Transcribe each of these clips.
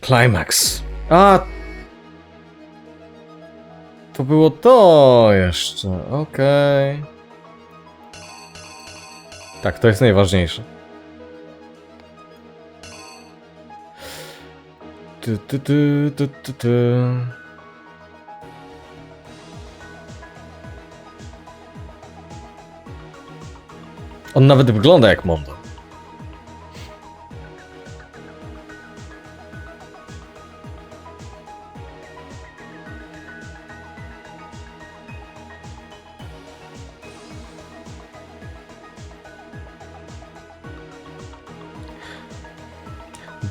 Climax. A! To było to jeszcze. Okej. Tak, to jest najważniejsze. On nawet wygląda jak Mondo.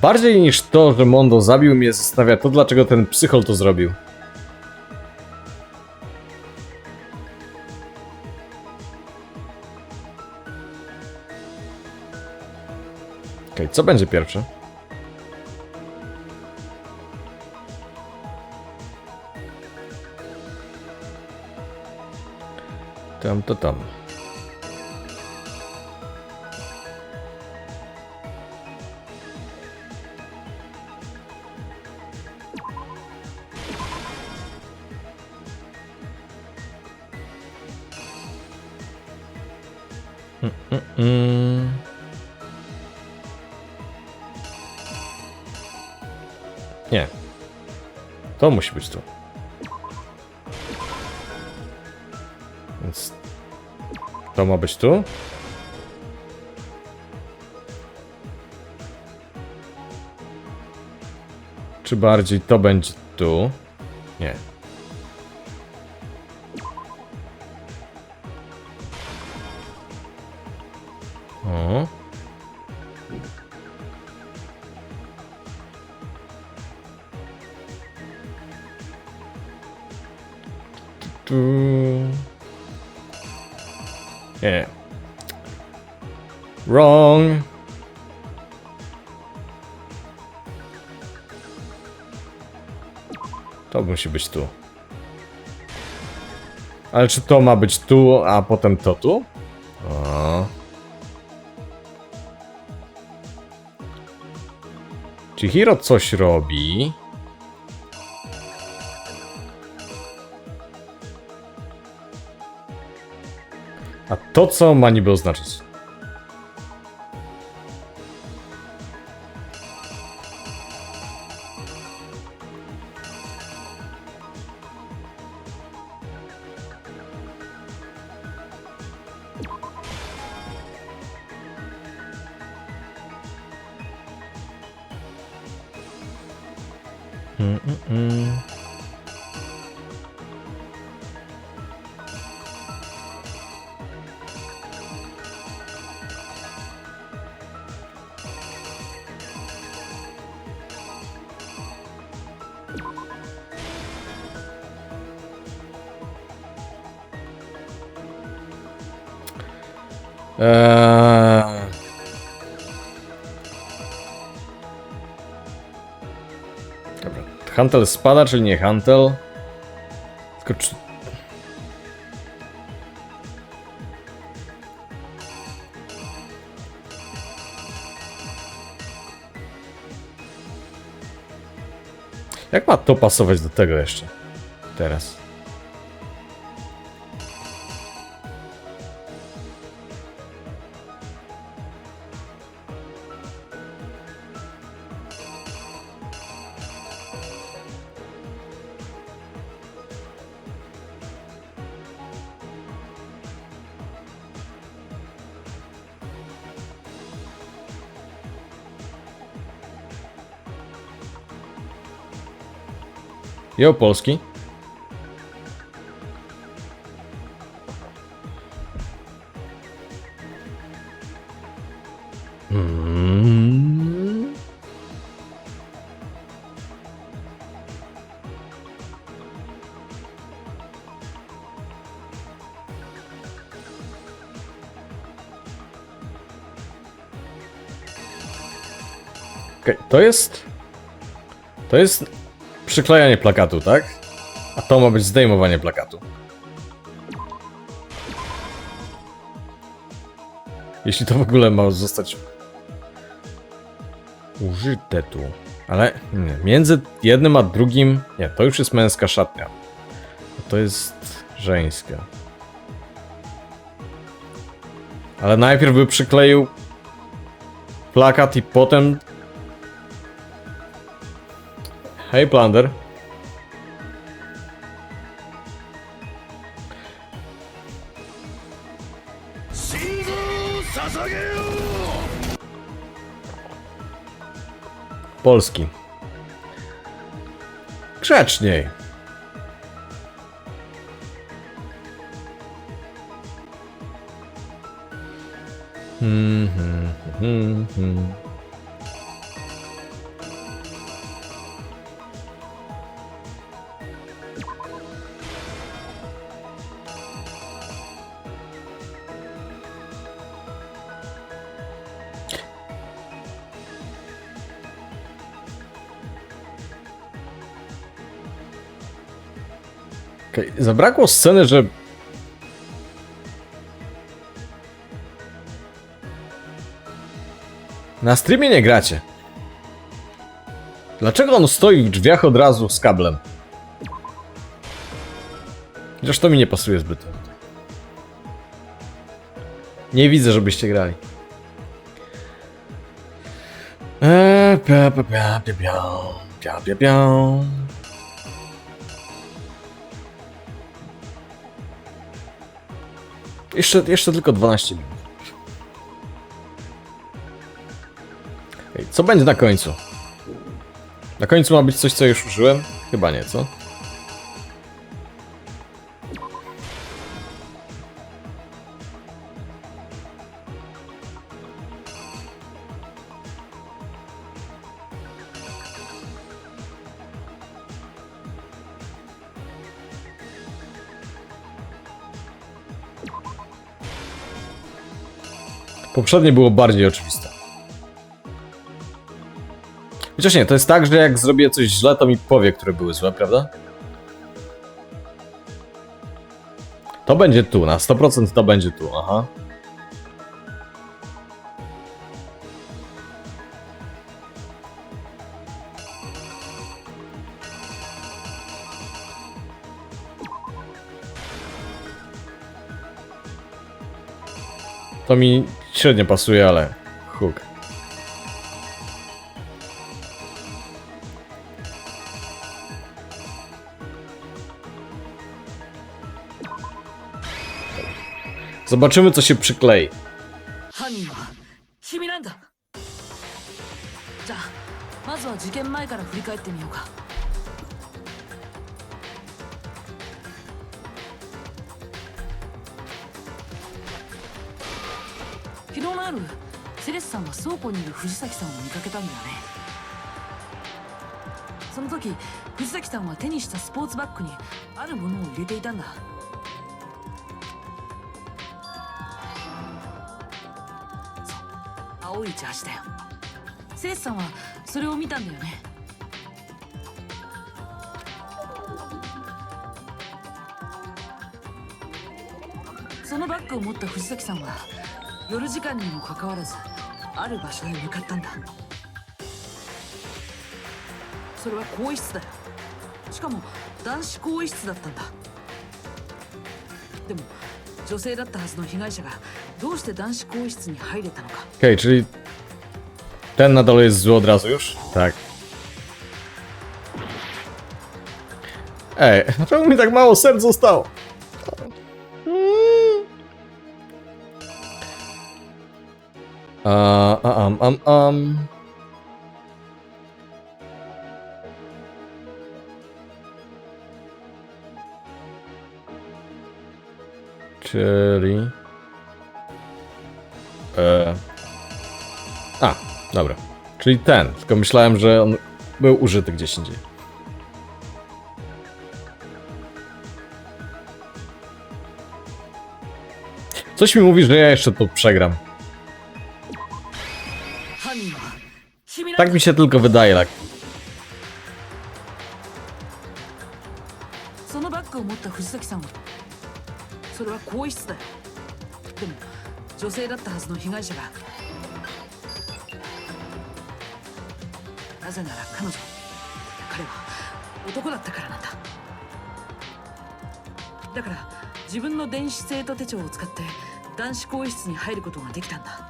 Bardziej niż to, że Mondo zabił mnie, zastanawia to, dlaczego ten psychol to zrobił. Okej, co będzie pierwsze? Tam to tam. Nie. To musi być tu. Więc to ma być tu. Czy bardziej to będzie tu? Nie. O. Tu. Nie. Wrong. To musi być tu. Ale czy to ma być tu, a potem to tu? O. Chihiro coś robi. A to co ma niby oznaczać? Dobra. Hantel spada, czyli nie Hantel. Tylko czy... Jak ma to pasować do tego jeszcze? Teraz. Jo, Polski. Okej, to jest przyklejanie plakatu, tak? A to ma być zdejmowanie plakatu. Jeśli to w ogóle ma zostać użyte tu. Ale nie, między jednym a drugim... Nie, to już jest męska szatnia. To jest żeńska. Ale najpierw by przykleił plakat i potem... Hej, Plunder. Polski. Grzeczniej. Okay. Zabrakło sceny, że... Na streamie nie gracie. Dlaczego on stoi w drzwiach od razu z kablem? Chociaż to mi nie pasuje zbyt. Nie widzę, żebyście grali. Jeszcze tylko 12 minut. Ej, co będzie na końcu? Na końcu ma być coś, co już użyłem? Chyba nie, co? Poprzednie było bardziej oczywiste. Chociaż nie, to jest tak, że jak zrobię coś źle, to mi powie, które były złe, prawda? To będzie tu, na 100% to będzie tu, aha. To mi średnio pasuje, ale hook. Zobaczymy, co się przyklei. Okej, czyli ten na dole jest zły od razu już? Tak. Ej, dlaczego mi tak mało serc zostało? Czyli... dobra. Czyli ten, tylko myślałem, że on był użyty gdzieś indziej. Coś mi mówi, że ja jeszcze to przegram. Tak mi się tylko wydaje, tak. なぜなら彼は男だったからなんだ。だから自分の電子生徒手帳を使って男子更衣室に入ることができたんだ。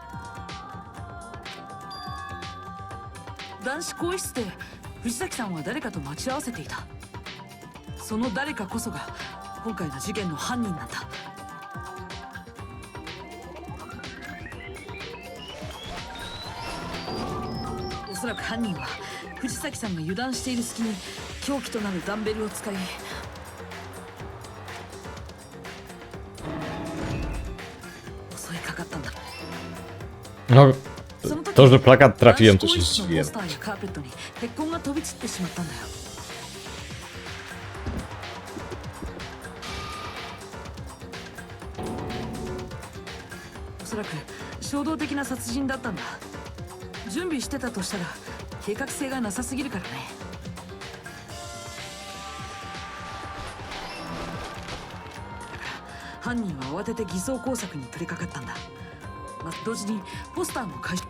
男子更衣室で藤崎さんは誰かと待ち合わせていた。その誰かこそが今回の事件の犯人なんだ。おそらく犯人は藤崎さんが油断している隙に凶器となるダンベルを使い、襲いかかったんだ。 No, その時 to, że plakat 男 trafiłem, 子 to 更 się 衣室のポ zdziwiłem. スターやカーペットに血痕が飛び散ってしまったんだよ。おそらく衝動的な殺人だったんだ。準備してたとしたら計画性がなさすぎるからね。だから犯人は慌てて偽装工作に取り掛かったんだ。まあ、同時にポスターも回収。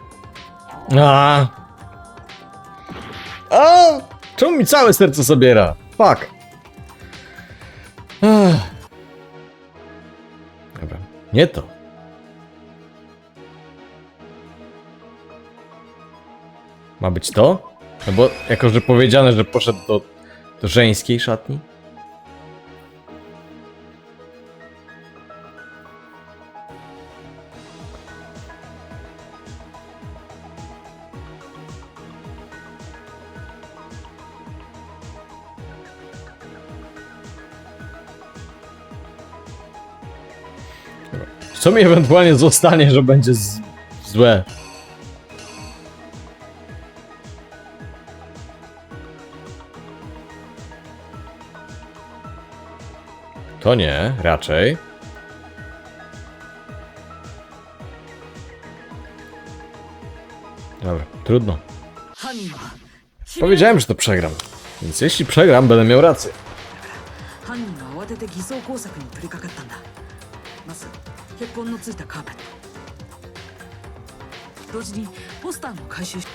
Czemu mi całe serce zabiera? Fuck. Dobra, nie to. Ma być to? No bo jako, że powiedziane, że poszedł do żeńskiej szatni? Co mi ewentualnie zostanie, że będzie złe? To nie, raczej. Dobra, trudno. Powiedziałem, że to przegram. Więc jeśli przegram, będę miał rację. 犯人は慌てて偽装工作に取り掛かったんだ。まず血痕のついたカーペット、同時にポスターも回収し、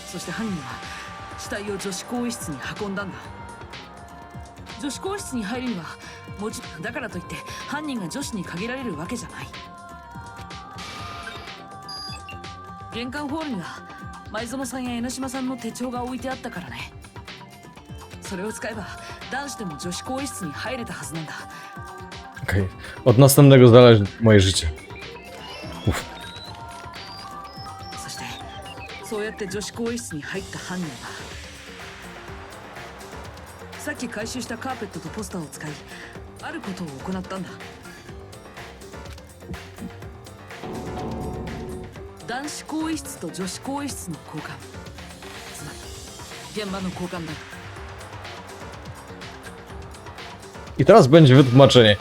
そして犯人は死体を女子更衣室に運んだんだ。女子更衣室に入るにはもちろんだからといって犯人が女子に限られるわけじゃない。玄関ホールには前園さんや江ノ島さんの手帳が置いてあったからね。それを使えば男子でも女子更衣室に入れたはずなんだ。 Okej. Od następnego zależy moje życie. そしてそうやって女子更衣室に入った犯人はさっき回収したカーペットとポスターを使いあることを行ったんだ。男子更衣室と女子更衣室の交換、つまり現場の交換だ。 I teraz będzie wytłumaczenie.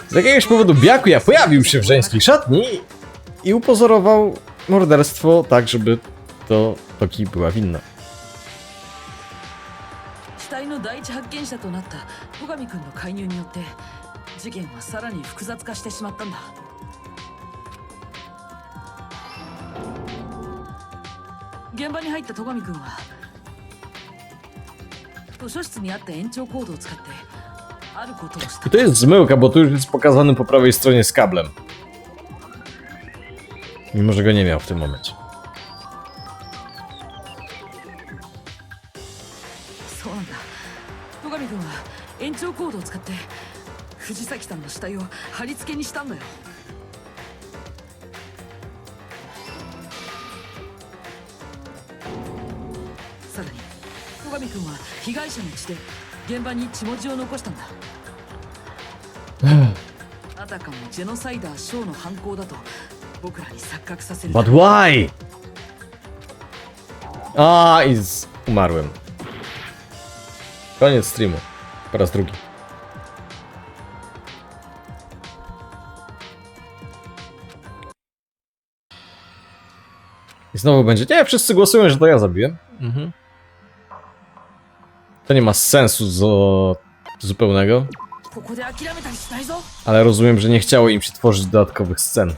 Z jakiegoś powodu Byakuya pojawił się w żeńskiej szatni i upozorował morderstwo tak, żeby to Toki była winna. 死体の第一発見者となった戸上君の介入によって事件はさらに複雑化してしまったんだ。現場に入った戸上君は図書室にあった延長コードを使ってあることをした。 I to jest zmyłka, bo tu już jest pokazany po prawej stronie z kablem. Mimo, że go nie miał w tym momencie. そうなんだ。戸上君は延長コードを使って藤崎さんの死体を貼り付けにしたんだよ。さらに戸上君は被害者の血で現場に血文字を残したんだ。あたかもジェノサイダーショーの犯行だと僕らに錯覚させる。 But why? A, umarłem. Koniec streamu. Po raz drugi. I znowu będzie. Nie, wszyscy głosują, że to ja zabiłem. To nie ma sensu zupełnego. ここで諦めたりしないぞ。 Ale rozumiem, że nie chciało im się tworzyć dodatkowych scen.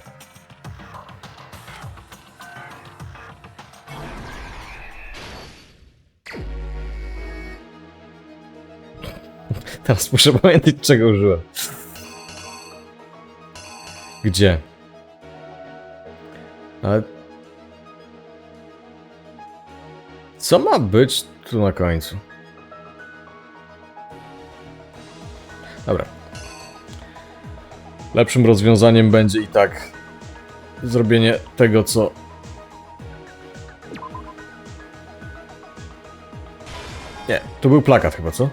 Teraz muszę pamiętać, czego użyłem. Gdzie? Ale... Co ma być tu na końcu? Dobra. Lepszym rozwiązaniem będzie i tak zrobienie tego, co... Nie, to był plakat chyba, co?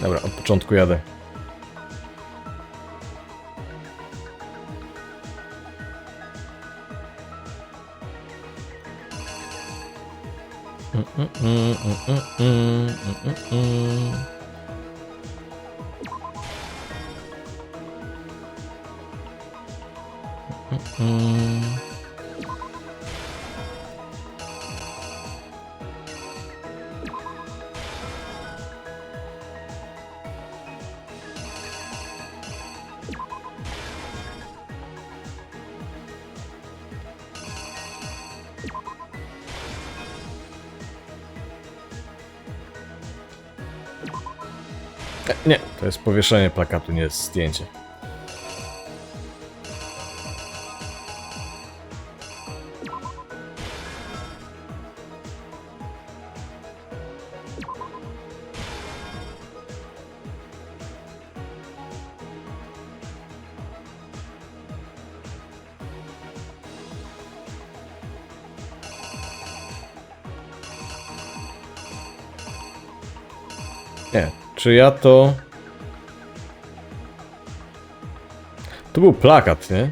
Dobra, od początku jadę. Nie, to jest powieszenie plakatu, nie jest zdjęcie. Nie, czy ja to... To był plakat, nie?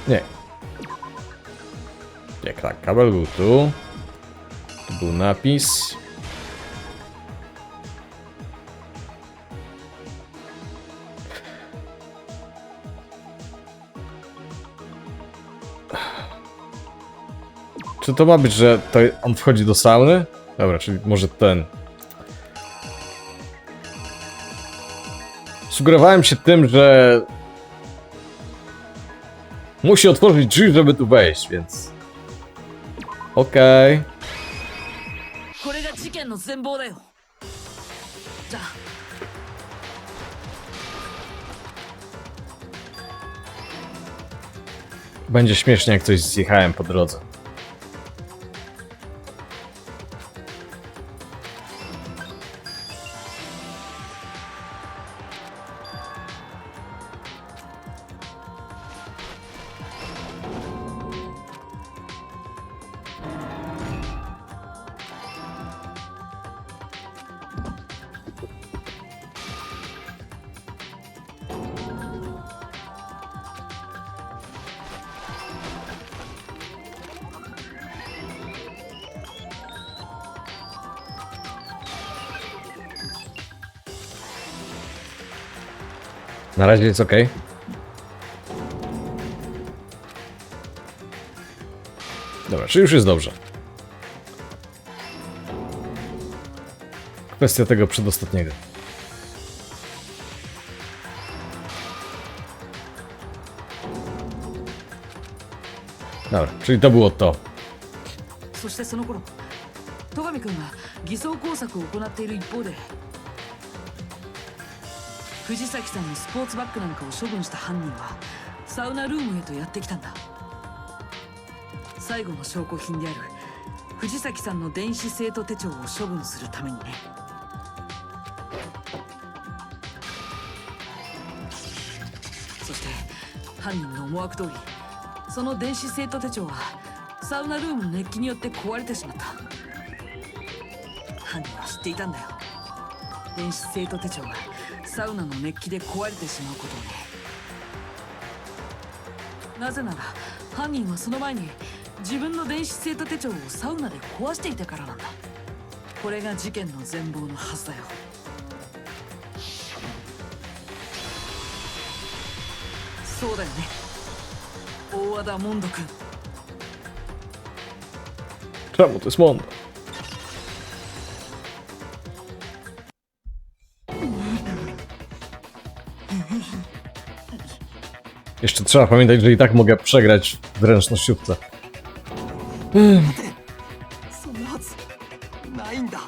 Nie. Jak tak, kabel był tu. Tu był napis. Czy to ma być, że to on wchodzi do sauny? Dobra, czyli może ten. Sugerowałem się tym, że musi otworzyć drzwi, żeby tu wejść, więc... Okej. これが事件の全貌だよ。じゃあ Będzie śmiesznie, jak coś zjechałem po drodze. Na razie jest ok. Dobra, czy już jest dobrze? Kwestia tego przedostatniego. Dobra, czyli to było to. そしてその頃戸上君が偽装工作を行っている一方で藤崎さんのスポーツバッグなんかを処分した犯人はサウナルームへとやってきたんだ。最後の証拠品である藤崎さんの電子生徒手帳を処分するためにね。そして犯人の思惑通りその電子生徒手帳はサウナルームの熱気によって壊れてしまった。犯人は知っていたんだよ。電子生徒手帳がサウナの熱気で壊れてしまうことをね。なぜなら犯人はその前に自分の電子生徒手帳をサウナで壊していたからなんだ。これが事件の全貌のはずだよ。そうだよね、大和田モンド君。 Czemu to jest Mondo? Jeszcze trzeba pamiętać, że i tak mogę przegrać w zręcznościówce. そんなはずないんだ。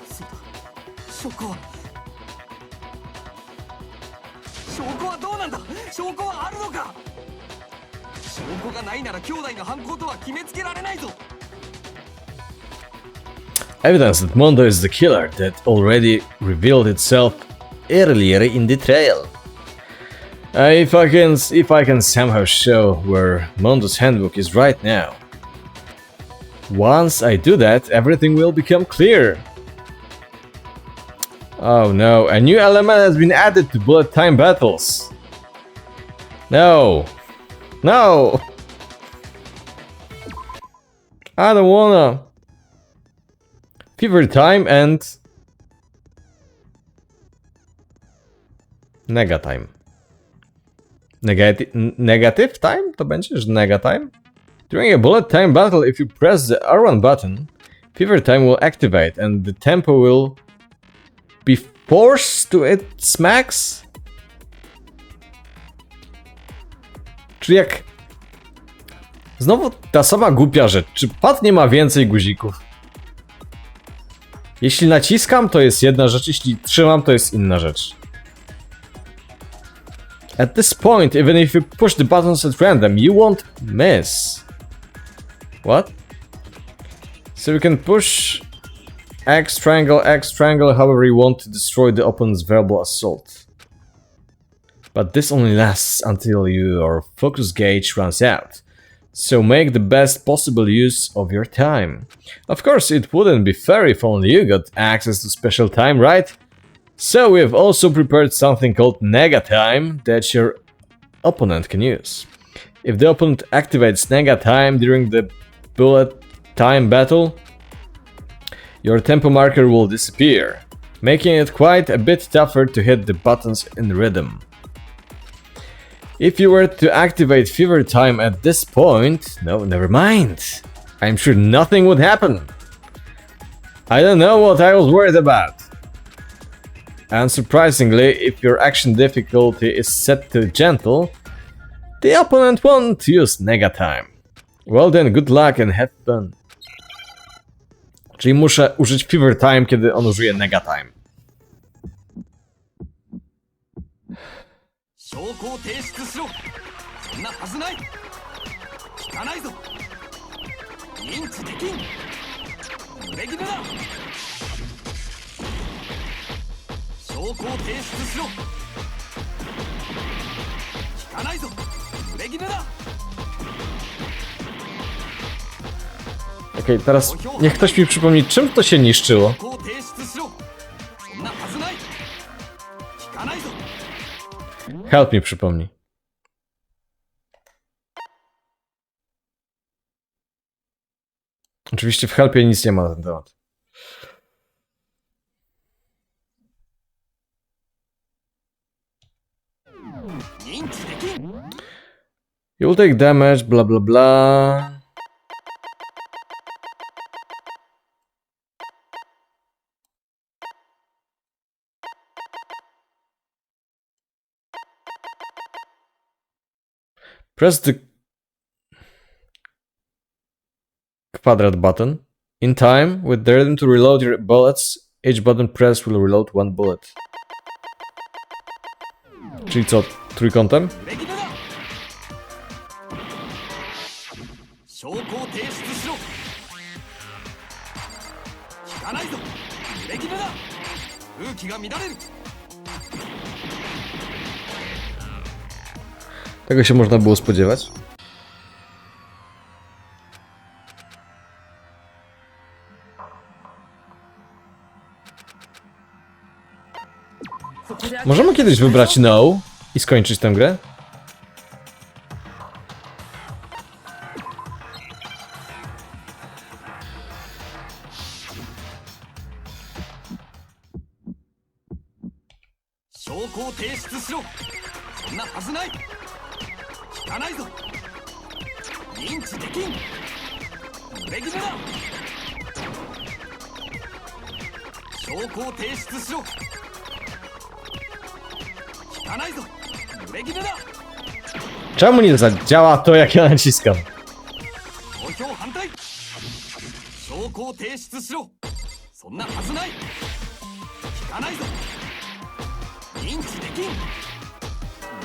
そうだ、証拠はどうなんだ。証拠はあるのか。証拠がないなら兄弟の犯行とは決めつけられないぞ。 Evidence that Mondo is the killer that already revealed itself earlier in the trail. If I can somehow show where Mondo's handbook is right now. Once I do that, everything will become clear. Oh no, a new element has been added to bullet time battles. No. No! I don't wanna. Fever time and Nega time. Negative time? To będzie, że nega time? During a bullet time battle, if you press the R1 button, fever time will activate and the tempo will be forced to its max? Czyli jak... Znowu ta sama głupia rzecz. Czy pad nie ma więcej guzików? Jeśli naciskam, to jest jedna rzecz, jeśli trzymam, to jest inna rzecz. At this point, even if you push the buttons at random, you won't miss. What? So you can push X triangle however you want to destroy the opponent's verbal assault. But this only lasts until your focus gauge runs out. So make the best possible use of your time. Of course, it wouldn't be fair if only you got access to special time, right? So we have also prepared something called Nega Time that your opponent can use. If the opponent activates Nega Time during the bullet time battle, your tempo marker will disappear, making it quite a bit tougher to hit the buttons in rhythm. If you were to activate Fever Time at this point, no, never mind. I'm sure nothing would happen. I don't know what I was worried about. Unsurprisingly, if your action difficulty is set to gentle, the opponent won't use Nega Time. Well then, good luck and have fun. Czyli muszę użyć Fever Time, kiedy on użyje Nega Time. 証拠を提出しろ。そんなはずない。聞かないぞ。認知できん。濡れ衣だ。証拠を提出しろ。聞かないぞ。濡れ衣だ。 Okej, teraz niech ktoś mi przypomni, czym to się niszczyło. 証拠を提出しろ。そんなはずない。聞かないぞ。 Help mi przypomni. Oczywiście w helpie nic nie ma na ten temat. You will take damage, blah blah blah. Press the quadrat button in time with the rhythm to reload your bullets. Each button press will reload one bullet. Czyli co, trójkątem? 証拠を提出しろ。聞かないぞ。濡れ衣だ。空気が乱れる。 Tego się można było spodziewać. Możemy kiedyś wybrać no i skończyć tę grę? かないぞ。濡れ衣だ。 Czemu nie zadziała to, jak ja naciskam? 投票反対。証拠を提出しろ。そんなはずない。聞かないぞ。認知できん。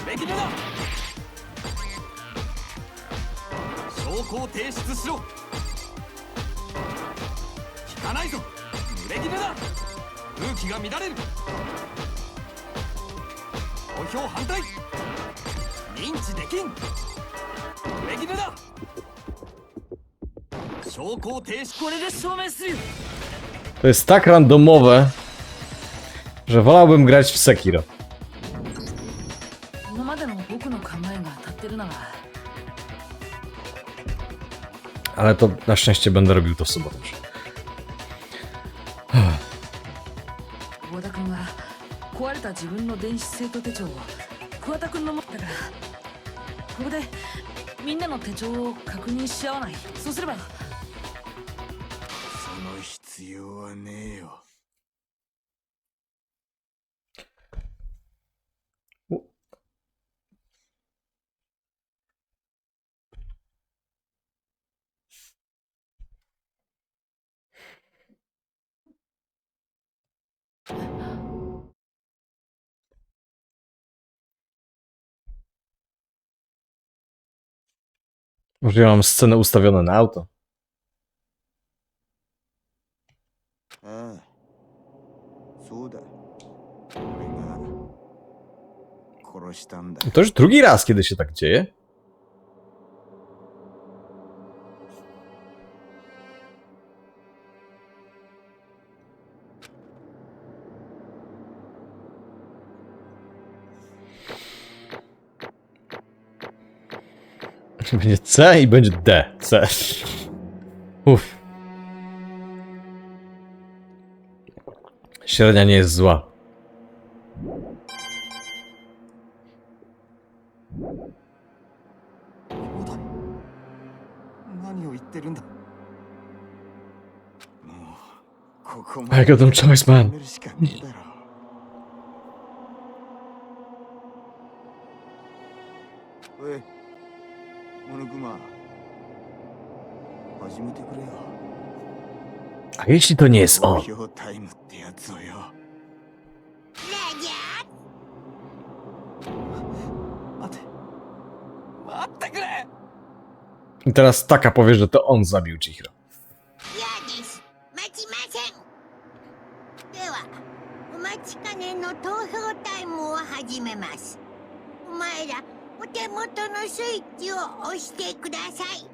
濡れ衣だ。証拠を提出しろ。聞かないぞ。濡れ衣だ。空気が乱れる。投票反対。認知できん。濡れ衣だ。証拠を提出。これで証明するよ。 To jest tak randomowe, że wolałbym grać w Sekiro. 今までの僕の考えが当たってるなら Ale to na szczęście będę robił to w sobotę. 桑田君が壊れた自分の電子生徒手帳を桑田君の持ったからここでみんなの手帳を確認し合わない。そうすればその必要はねえよ。Może ja mam scenę ustawione na auto. ああ、そうだ。俺が殺したんだ。 To już drugi raz, kiedy się tak dzieje. Będzie C i będzie D. C. Uff. Średnia nie jest zła. 何を言ってるんだ。ここ I got no choice, man. めるしかねえだろ。おい、モノクマ、始めてくれよ。 A jeśli to nie jest 投 on? 票タイムってやつをよ。待て。待ってくれ。 I teraz taka powie, że to on zabił Chihiro. 嫌です。待ちません。では、お待ちかねの投票タイムを始めます。お前ら、お手元のスイッチを押してください。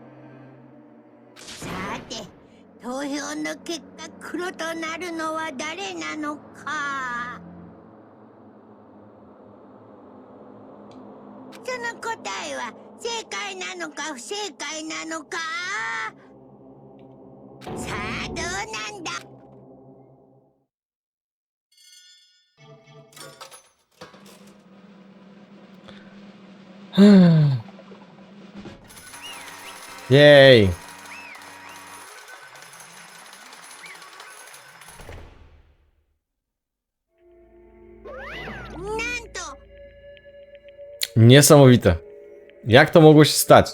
さて、投票の結果、黒となるのは誰なのか。その答えは正解なのか不正解なのか。さあどうなんだ。 Jej. Niesamowite. Jak to mogło się stać?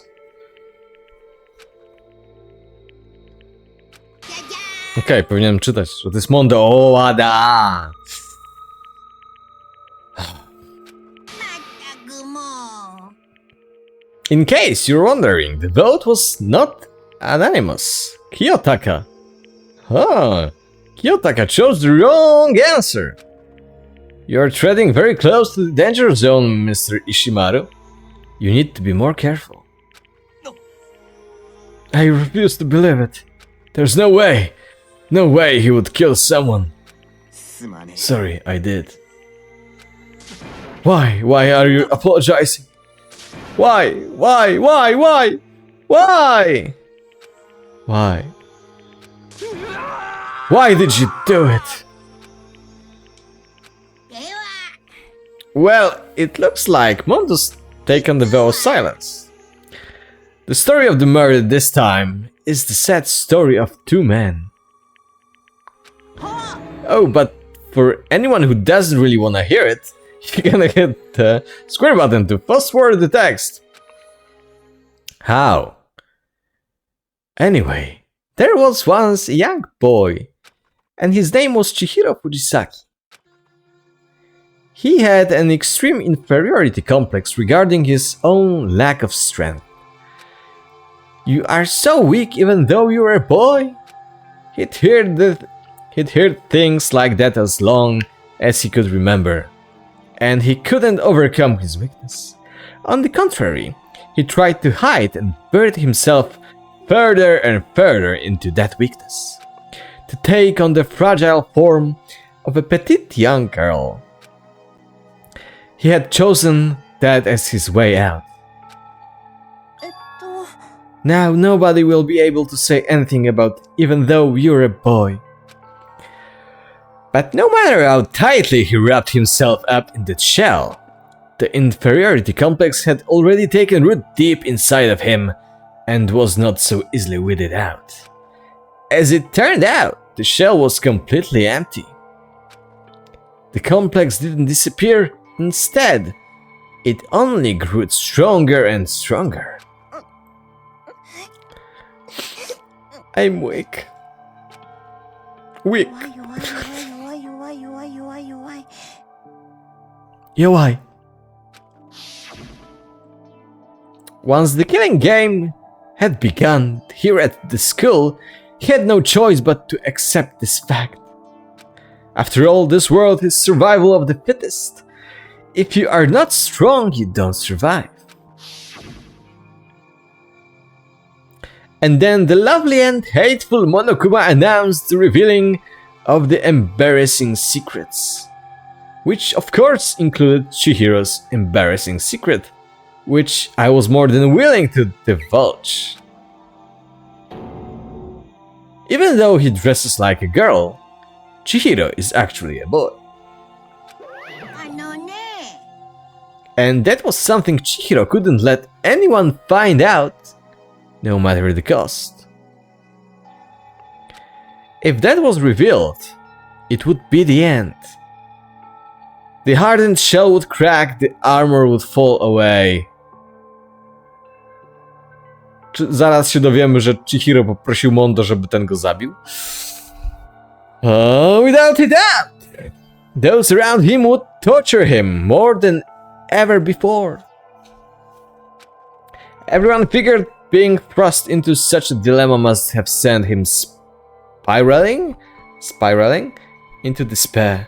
Okej, powinienem czytać, że to jest Mondo. O, łada! In case you're wondering, the vote was not anonymous. Kiyotaka. Huh. Kiyotaka chose the wrong answer. You're treading very close to the danger zone, Mr. Ishimaru. You need to be more careful. I refuse to believe it. There's no way. No way he would kill someone. すまねえ。 Sorry, I did. Why? Why are you apologizing? Why? Why? Why? Why? Why? Why? Why did you do it? では Well, it looks like Mondo's taken the vow of silence. The story of the murder this time is the sad story of two men. Oh, but for anyone who doesn't really want to hear it, you can hit the square button to fast forward the text. How? Anyway, there was once a young boy, and his name was Chihiro Fujisaki. He had an extreme inferiority complex regarding his own lack of strength. You are so weak even though you are a boy? He'd heard things like that as long as he could remember, and he couldn't overcome his weakness. On the contrary, he tried to hide and buried himself further and further into that weakness, to take on the fragile form of a petite young girl. He had chosen that as his way out. Now nobody will be able to say anything about even though you're a boy. But no matter how tightly he wrapped himself up in that shell, the inferiority complex had already taken root deep inside of him and was not so easily weeded out. As it turned out, the shell was completely empty. The complex didn't disappear, instead, it only grew stronger and stronger. I'm weak. Weak. Yowai. Once the killing game had begun here at the school, he had no choice but to accept this fact. After all, this world is survival of the fittest. If you are not strong, you don't survive. And then the lovely and hateful Monokuma announced the revealing of the embarrassing secrets. Which of course included Chihiro's embarrassing secret, which I was more than willing to divulge. Even though he dresses like a girl, Chihiro is actually a boy. And that was something Chihiro couldn't let anyone find out, no matter the cost. If that was revealed, it would be the end. The hardened shell would crack, the armor would fall away. Czy zaraz się dowiemy, że Chihiro poprosił Mondo, żeby ten go zabił? Without a doubt! Those around him would torture him more than ever before. Everyone figured being thrust into such a dilemma must have sent him spiraling into despair.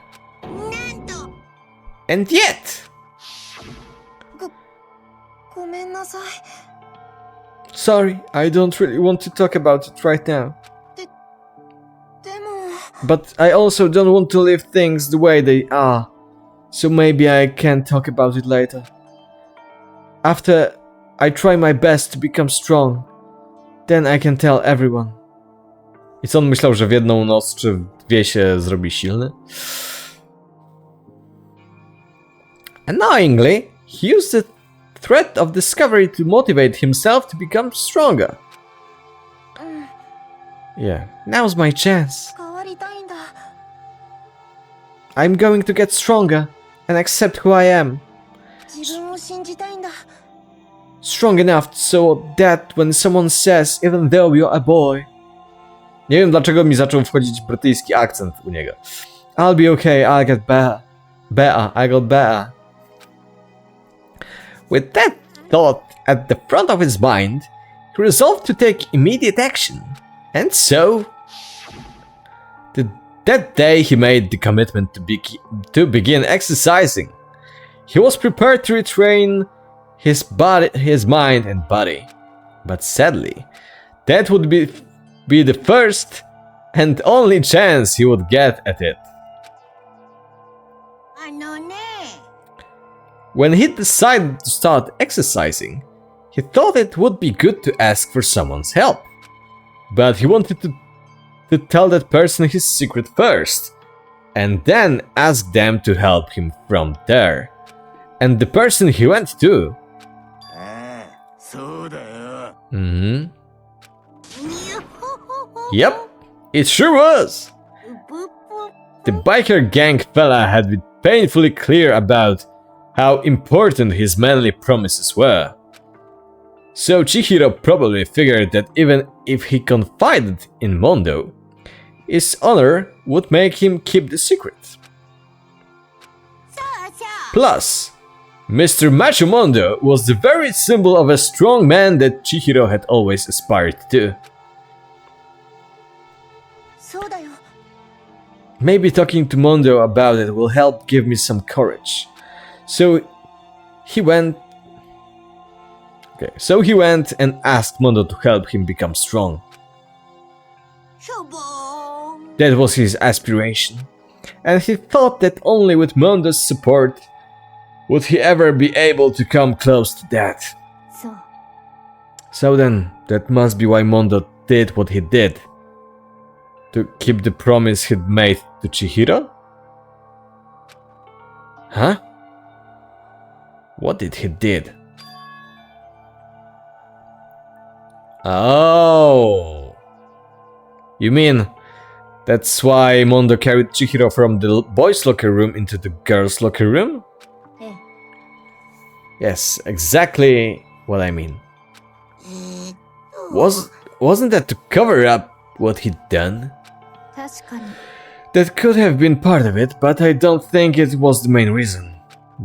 And yet, sorry, I don't really want to talk about it right now. But I also don't want to leave things the way they are, so maybe I can talk about it later. After I try my best to become strong, then I can tell everyone. I co on myślał, że w jedną noc czy dwie się zrobi silny? Annoyingly, he used the threat of discovery to motivate himself to become stronger. Yeah, now's my chance. I'm going to get stronger and accept who I am. Strong enough so that when someone says, even though you're a boy. Nie wiem dlaczego mi zaczął wchodzić brytyjski akcent u niego. I'll be okay, I'll get better. I got better. With that thought at the front of his mind, he resolved to take immediate action. And so, that day he made the commitment to begin exercising. He was prepared to retrain his mind and body. But sadly, that would be the first and only chance he would get at it. When he decided to start exercising, he thought it would be good to ask for someone's help. But he wanted to tell that person his secret first, and then ask them to help him from there. And the person he went to... Yep, it sure was! The biker gang fella had been painfully clear about how important his manly promises were. So Chihiro probably figured that even if he confided in Mondo, his honor would make him keep the secret. そうそう Plus, Mr. Macho Mondo was the very symbol of a strong man that Chihiro had always aspired to. そうだよ Maybe talking to Mondo about it will help give me some courage. So he went and asked Mondo to help him become strong. しょぼーん That was his aspiration, and he thought that only with Mondo's support would he ever be able to come close to that. そう So then, that must be why Mondo did what he did. To keep the promise he'd made to Chihiro? Huh? What did he did? Oh! You mean that's why Mondo carried Chihiro from the boys' locker room into the girls' locker room? ええ Yes, exactly what I mean. えーっと Wasn't that to cover up what he'd done? 確かに That could have been part of it, but I don't think it was the main reason.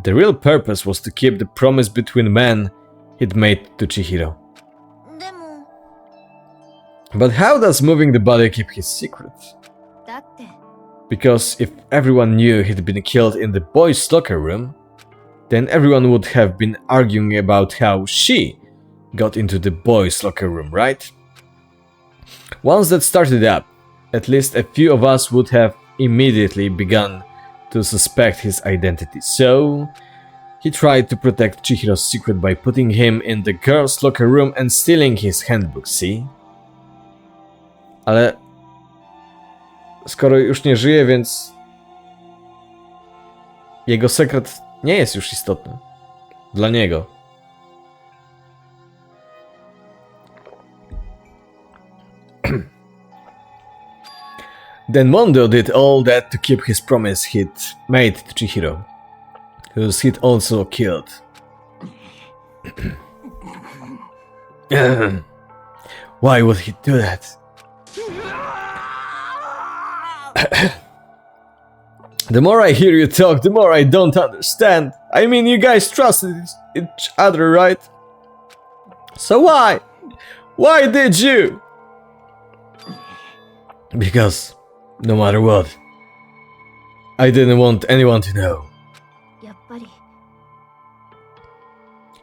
The real purpose was to keep the promise between men he'd made to Chihiro. でも But how does moving the body keep his secret? だって Because if everyone knew he'd been killed in the boys' locker room, then everyone would have been arguing about how she got into the boys' locker room, right? Once that started up, at least a few of us would have immediately begun to suspect his identity. So he tried to protect Chihiro's secret by putting him in the girls' locker room and stealing his handbook, see? Ale skoro już nie żyje, więc jego sekret nie jest już istotny. Dla niego. Then Mondo did all that to keep his promise he'd made to Chihiro, whose he'd also killed. Why would he do that? The more I hear you talk, the more I don't understand. I mean, you guys trusted each other, right? So why? Why did you? Because, no matter what, I didn't want anyone to know. やっぱり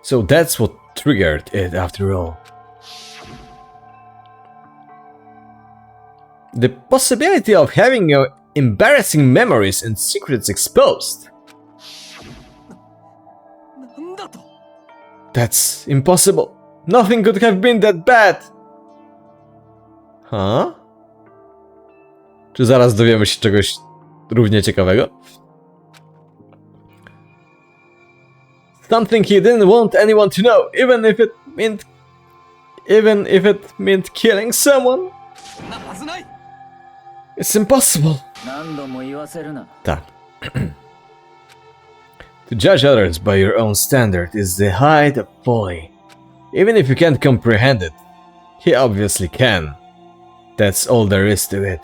So that's what triggered it after all. The possibility of having your embarrassing memories and secrets exposed. なんだと That's impossible. Nothing could have been that bad. Huh? Czy zaraz dowiemy się czegoś równie ciekawego? Something he didn't want anyone to know, even if it meant killing someone. そんなはずない It's impossible. 何度も言わせるな。 Ta. To judge others by your own standard is the height of folly. Even if you can't comprehend it, he obviously can. That's all there is to it.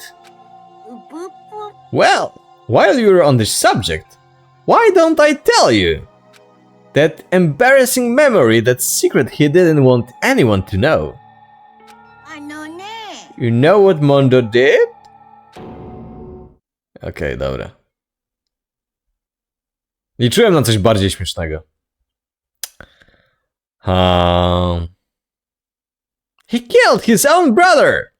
うぷっぷ Well, while you're on this subject, why don't I tell you? That embarrassing memory, that secret he didn't want anyone to know. あのね You know what Mondo did? Okej, dobra. Liczyłem na coś bardziej śmiesznego. He killed his own brother!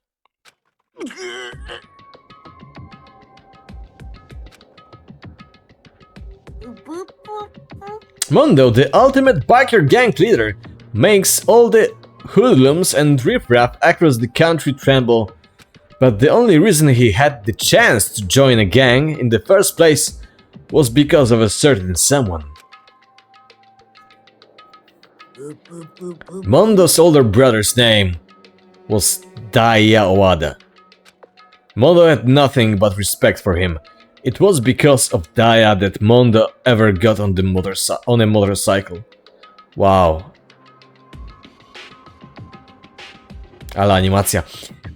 Mondo, the ultimate biker gang leader, makes all the hoodlums and riffraff across the country tremble. But the only reason he had the chance to join a gang in the first place was because of a certain someone. Mondo's older brother's name was Daya Owada. Mondo had nothing but respect for him, It was because of Daya that Mondo ever got on a motorcycle. Wow. Ale animacja.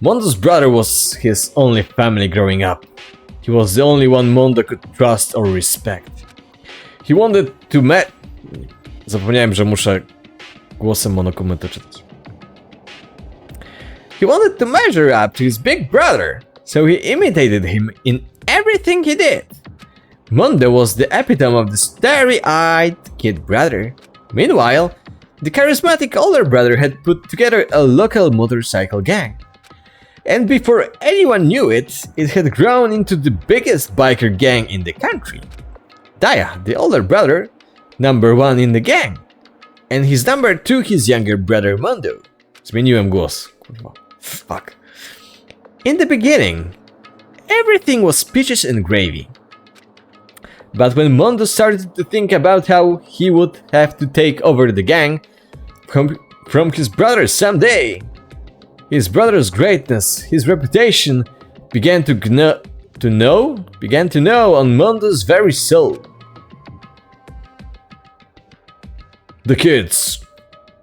Mondo's brother was his only family growing up. He was the only one Mondo could trust or respect. He wanted to Zapomniałem, że muszę głosem monokumentu czytać. He wanted to measure up to his big brother, so he imitated him in everything he did. Mondo was the epitome of the starry-eyed kid brother. Meanwhile, the charismatic older brother had put together a local motorcycle gang. And before anyone knew it, it had grown into the biggest biker gang in the country. Daya, the older brother, number 1 in the gang. And his number 2, his younger brother Mondo. Zmieniłem głos. Kurwa. Fuck. In the beginning, everything was peaches and gravy. But when Mondo started to think about how he would have to take over the gang from his brother someday, his brother's greatness, his reputation began to gnaw on Mondo's very soul. The kid's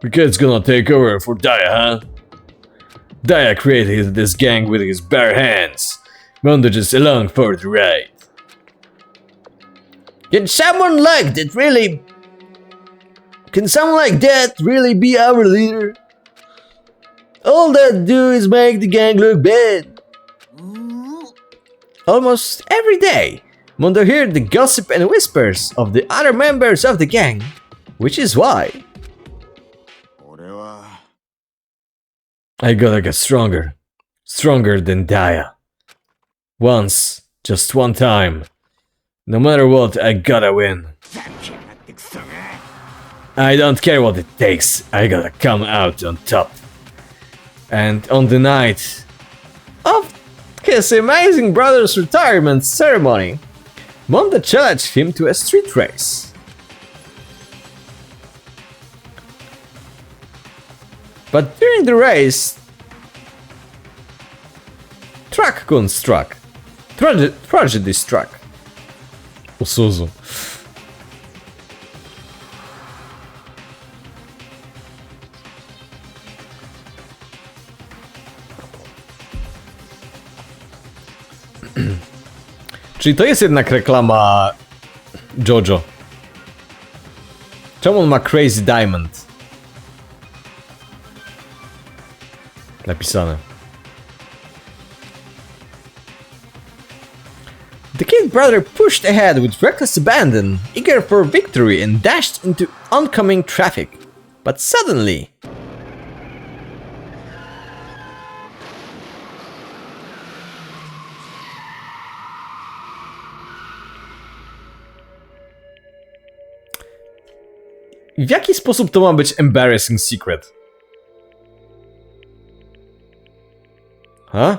gonna take over for Daya, huh? Daya created this gang with his bare hands. Mondo just along for the ride. Can someone like that really be our leader? All that do is make the gang look bad. Almost every day, Mondo heard the gossip and whispers of the other members of the gang, which is why 俺は I gotta get stronger than Daya. Once, just one time. No matter what, I gotta win. I don't care what it takes, I gotta come out on top. And on the night of his amazing brother's retirement ceremony, Mondo challenged him to a street race. But during the race, tragedy struck. Usuzu. Czyli to jest jednak reklama JoJo. Czemu on ma Crazy Diamond? Napisane. The kid brother pushed ahead with reckless abandon, eager for victory, and dashed into oncoming traffic. But suddenly... W jaki sposób to ma być embarrassing secret? Huh?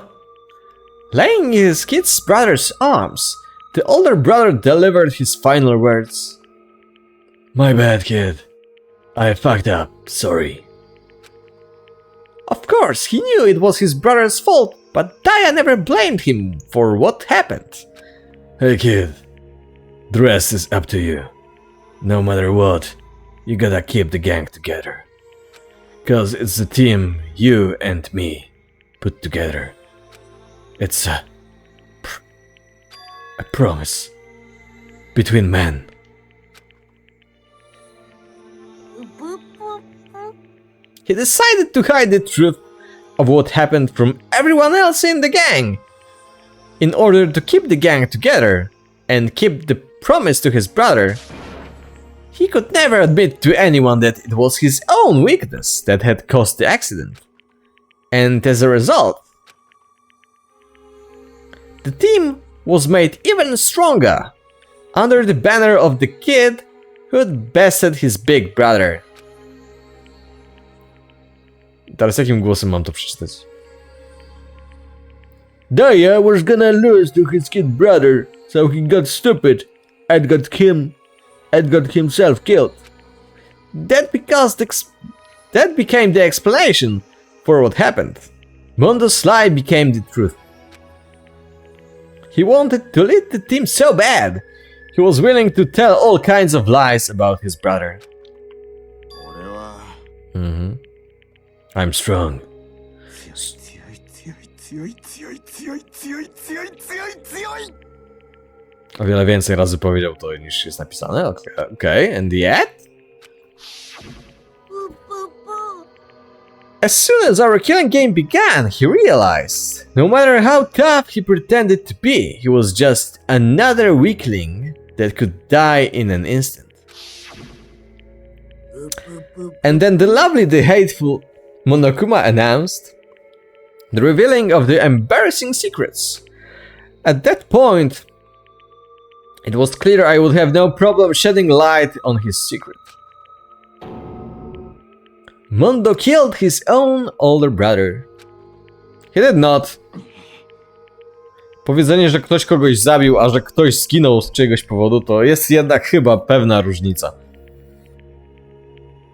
Laying in his kid brother's arms, the older brother delivered his final words. My bad, kid. I fucked up, sorry. Of course, he knew it was his brother's fault, but Daya never blamed him for what happened. Hey kid, the rest is up to you. No matter what, you gotta keep the gang together. Cause it's the team you and me put together. It's a promise between men. He decided to hide the truth of what happened from everyone else in the gang, in order to keep the gang together and keep the promise to his brother. He could never admit to anyone that it was his own weakness that had caused the accident. And as a result, the team was made even stronger under the banner of the kid who had bested his big brother. Teraz jakim głosem mam to przeczytać? Daya was gonna lose to his kid brother, so he got stupid and got himself killed. That became the explanation for what happened. Mondo's lie became the truth. He wanted to lead the team so bad. He was willing to tell all kinds of lies about his brother. 俺は I'm strong. 強い強い強い強い強い強い強い強い強い O wiele więcej razy powiedział to niż jest napisane. Okay, and yet? プープープ As soon as our killing game began, he realized, no matter how tough he pretended to be, he was just another weakling that could die in an instant. And then the lovely, the hateful Monokuma announced the revealing of the embarrassing secrets. At that point, it was clear I would have no problem shedding light on his secret. Mondo killed his own older brother. He did not. Powiedzenie, że ktoś kogoś zabił, a że ktoś zginął z czegoś powodu, to jest jednak chyba pewna różnica.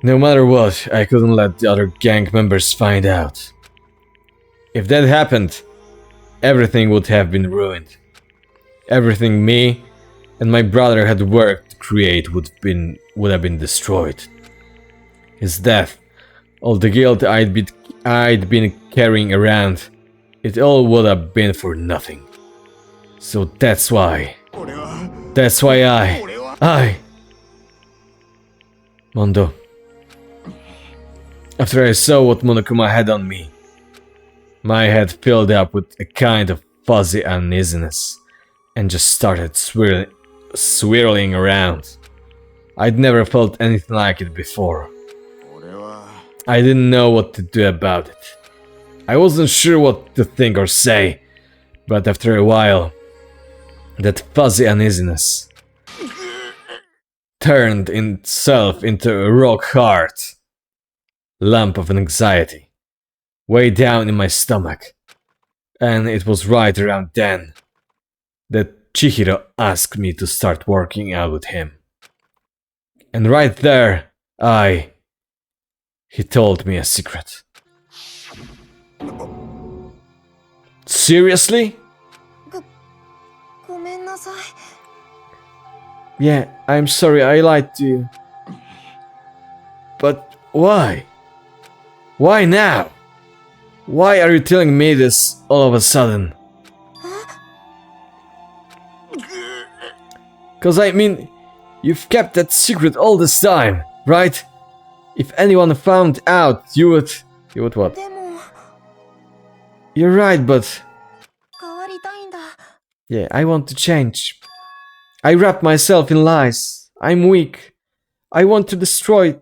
No matter what, I couldn't let the other gang members find out. If that happened, everything would have been ruined. Everything me and my brother had worked to create would have been destroyed. His death, all the guilt I'd been carrying around, it all would have been for nothing. So that's why I... Mondo. After I saw what Monokuma had on me, my head filled up with a kind of fuzzy uneasiness and just started swirling around. I'd never felt anything like it before. 俺は I didn't know what to do about it. I wasn't sure what to think or say, but after a while, that fuzzy uneasiness turned itself into a rock-hard lump of anxiety, way down in my stomach. And it was right around then that Chihiro asked me to start working out with him. And right there, he told me a secret. Seriously? ごめんなさい Yeah, I'm sorry I lied to you. But why? Why now? Why are you telling me this all of a sudden? 'Cause I mean, you've kept that secret all this time, right? If anyone found out, you would what? でも You're right, but 変わりたいんだ yeah, I want to change. I wrap myself in lies. I'm weak. I want to destroy...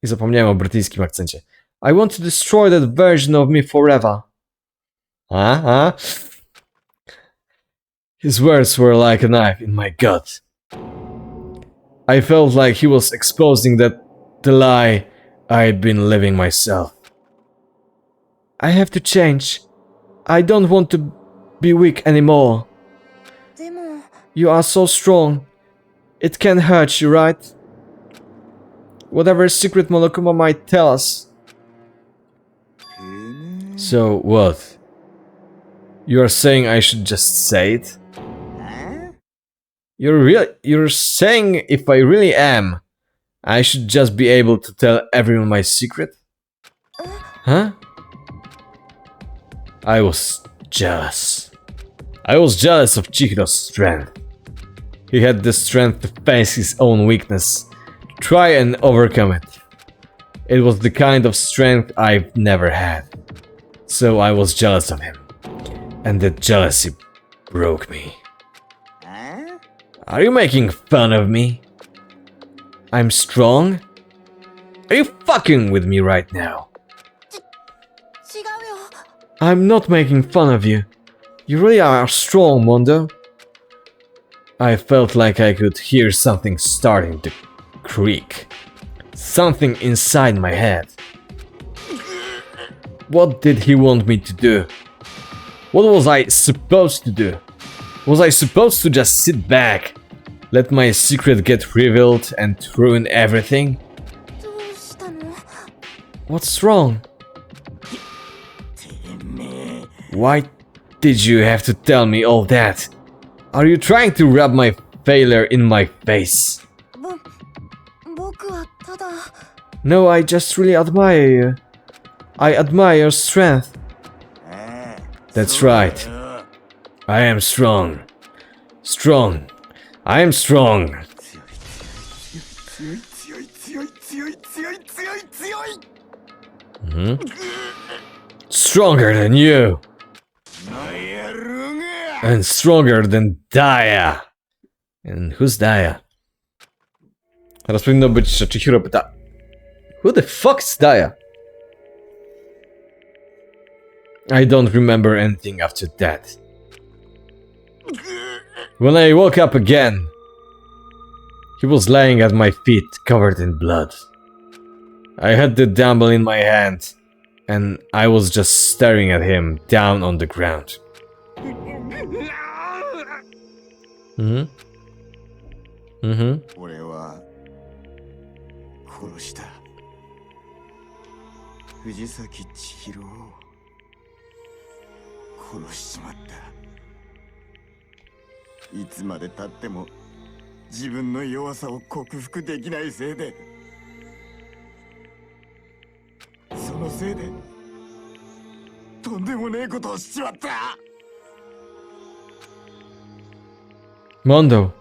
I zapomniałem o brytyjskim akcencie. I want to destroy that version of me forever. Huh? His words were like a knife in my gut. I felt like he was exposing the lie I'd been living myself. I have to change. I don't want to be weak anymore. でも You are so strong. It can hurt you, right? Whatever secret Monokuma might tell us. So what? You are saying I should just say it? You're saying if I really am, I should just be able to tell everyone my secret? Huh? I was jealous. I was jealous of Chihiro's strength. He had the strength to face his own weakness, try and overcome it. It was the kind of strength I've never had. So I was jealous of him. And that jealousy broke me. Are you making fun of me? I'm strong? Are you fucking with me right now? 違うよ I'm not making fun of you. You really are strong, Mondo. I felt like I could hear something starting to creak. Something inside my head. What did he want me to do? What was I supposed to do? Was I supposed to just sit back, let my secret get revealed and ruin everything? どうしたの What's wrong? Why did you have to tell me all that? Are you trying to rub my failure in my face? 僕はただ No, I just really admire you. I admire your strength. ああ That's そうだよ right. I am strong. Strong. I am strong. 強い強い強い強い強い強い強い Stronger than you. なんやろうが And stronger than Daya. And who's Daya? Teraz powinno być, że Chihiro pyta: Who the fuck's Daya? I don't remember anything after that. When I woke up again, he was lying at my feet, covered in blood. I had the dumbbell in my hand, and I was just staring at him down on the ground. Mm-hmm. 俺は殺した藤崎千尋を殺しちまったいつまでたっても自分の弱さを克服できないせいでそのせいでとんでもねえことをしちまった Mondo.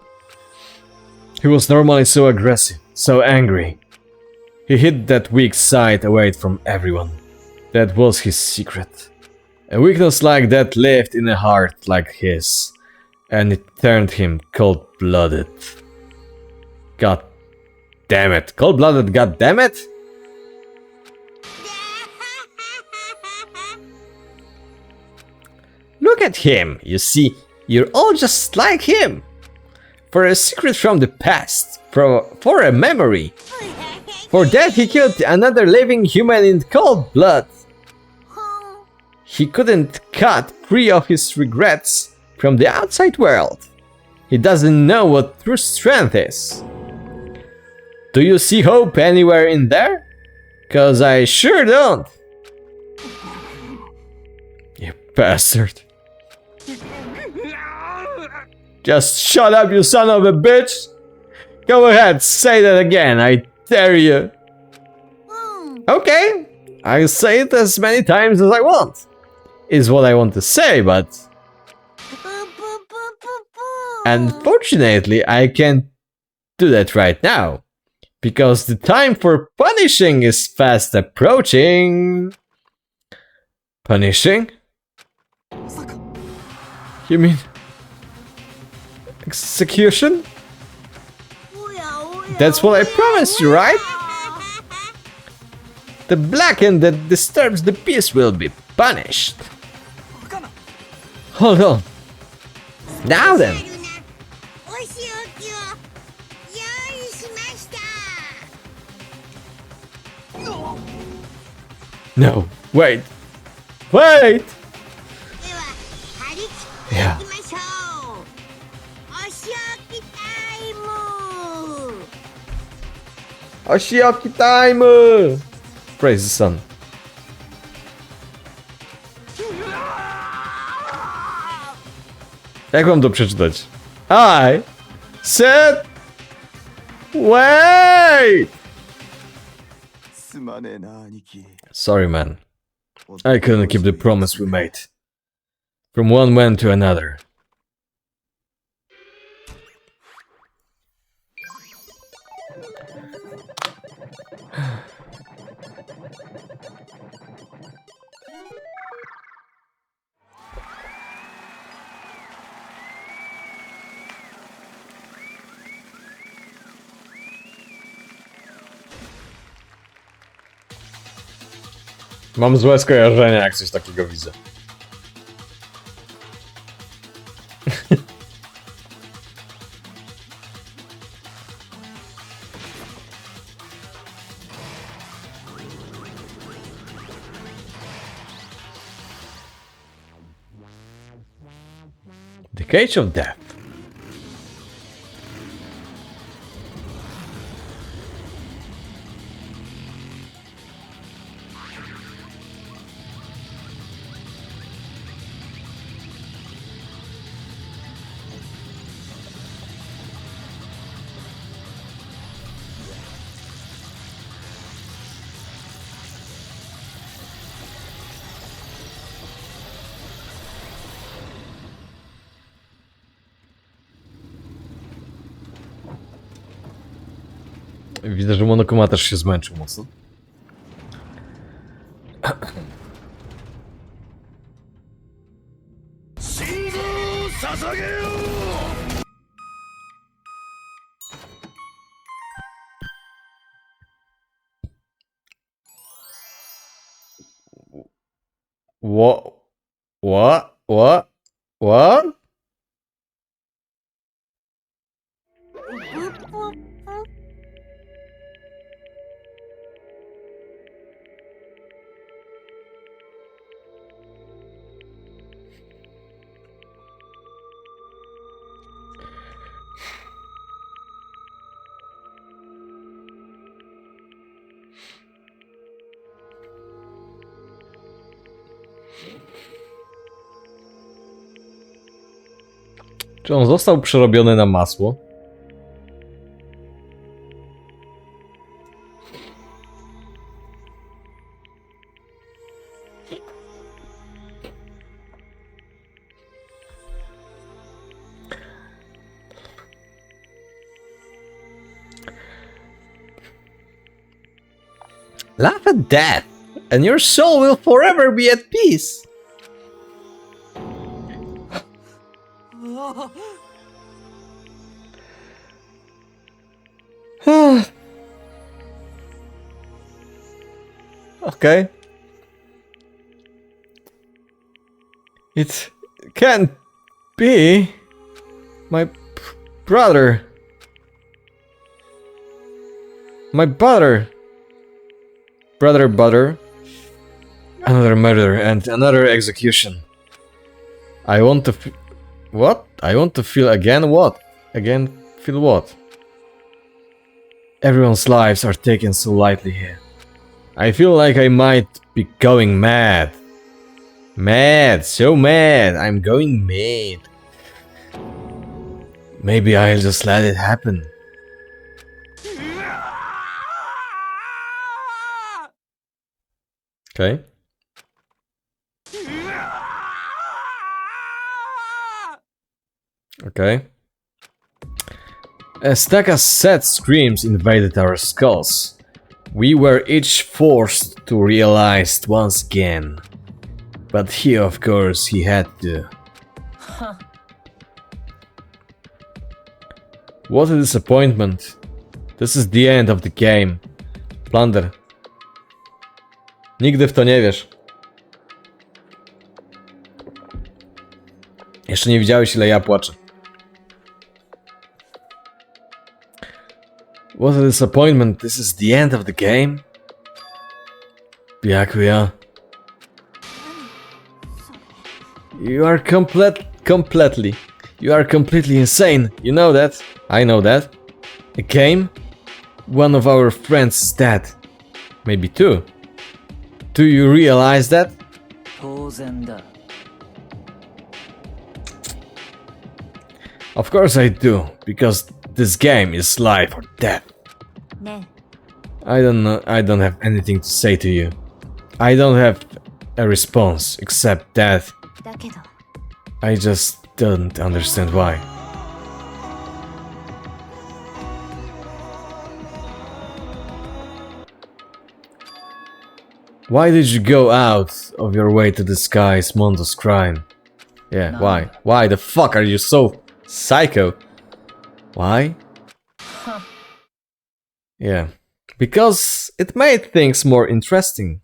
He was normally so aggressive, so angry. He hid that weak side away from everyone. That was his secret. A weakness like that lived in a heart like his, and it turned him cold-blooded. God damn it. Cold-blooded, god damn it? Look at him, you see, you're all just like him. For a secret from the past, for a memory. For that he killed another living human in cold blood. He couldn't cut free of his regrets from the outside world. He doesn't know what true strength is. Do you see hope anywhere in there? 'Cause I sure don't. You bastard. Just shut up, you son of a bitch! Go ahead, say that again, I dare you. Okay, I'll say it as many times as I want. Is what I want to say, but unfortunately I can't do that right now. Because the time for punishing is fast approaching. Punishing? You mean execution? That's what I promised you, right? The blackened that disturbs the peace will be punished. Hold on. Now then. お仕置きを用意しました No, wait. Wait! では張り切っていきましょうお仕置きタイム Oshioki time! Praise the sun. Jak mam to przeczytać? I said wait! すまねえな兄貴 Sorry, man. I couldn't keep the promise we made. From one man to another. Mam złe skojarzenia, jak coś takiego widzę. The Cage of Death. Widzę, że Monokuma też się zmęczył mocno. What? What? What? What? Czy on został przerobiony na masło? Laugh at death, and your soul will forever be at peace. Okay. It can't be my brother. My brother. Brother. Another murder and another execution. I want to what? I want to feel again what? Again feel what? Everyone's lives are taken so lightly here. I feel like I might be going mad. Mad, so mad, I'm going mad. Maybe I'll just let it happen. Okay. Okay. As Taka's sad screams invaded our skulls, we were each forced to realize once again. But he, of course, he had to. What a disappointment. This is the end of the game. Plunder. Nigdy w to nie wiesz. Jeszcze nie widziałeś, ile ja płaczę. What a disappointment. This is the end of the game. Byakuya. You are completely. You are completely insane. You know that. I know that. A game? One of our friends is dead. Maybe two. Do you realize that? 当然だ。 Of course I do, because this game is life or death. ね I don't know, I don't have anything to say to you. I don't have a response except that えだけど I just don't understand why. Why did you go out of your way to disguise Mondo's crime? Yeah, why? Why the fuck are you so psycho? Why? Yeah, because it made things more interesting.